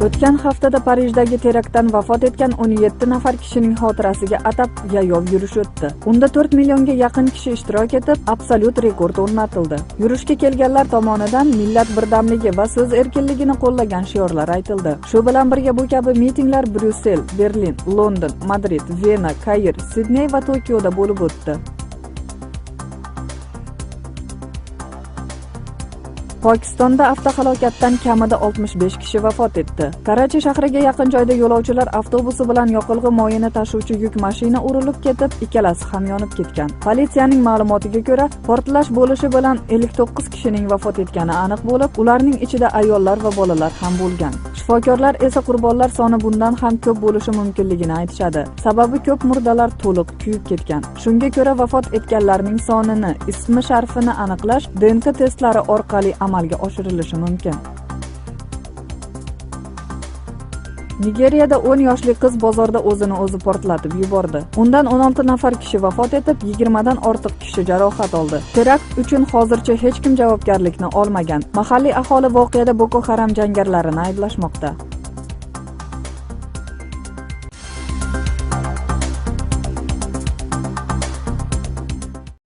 O'tgan haftada Parijdagi teraktdan vafot etgan 17 nafar kishining xotirasiga atab yayov yurish o'tdi. Unda 4 millionga yaqin kishi ishtirok etib, absolyut rekord o'rnatildi. Yurishga kelganlar tomonidan millat birdamligi va so'z erkinligini qo'llagan shiorlar aytildi. Shu bilan birga bu kabi mitinglar Bryussel, Berlin, London, Madrid, Vena, Kayr, Sidney va Tokioda bo'lib o'tdi. Pokistonda avtohalokatdan kamida 65 kishi vafot etdi. Karachi shahriga yaqin joyda yo'lovchilar avtobusi bilan yoqilg'i moyini tashuvchi yuk mashina urilib ketib, ikkalasi ham yonib ketgan. Politsiyaning ma'lumotiga ko'ra, portlash bo'lishi bilan 59 kishining vafot etgani aniq bo'lib, ularning ichida ayollar va bolalar ham bo'lgan. Shifokorlar esa qurbonlar soni bundan ham ko'p bo'lishi mumkinligini aytishadi. Sababi ko'p murdalar to'liq kuyib ketgan. Shunga ko'ra vafot etganlarning sonini, ismi sharifini aniqlash DNK testlari orqali amalga oshirilishi mumkin. Nigeriyada 10 yoshli qiz bozorda o'zini o'zi portlatib yubordi. Undan 16 nafar kishi vafot etib, 20 dan ortiq kishi jarohat oldi. Terakt uchun hozircha hech kim javobgarlikni olmagan. Mahalliy aholi voqeada Boko Haram jangarilarini ayblashmoqda.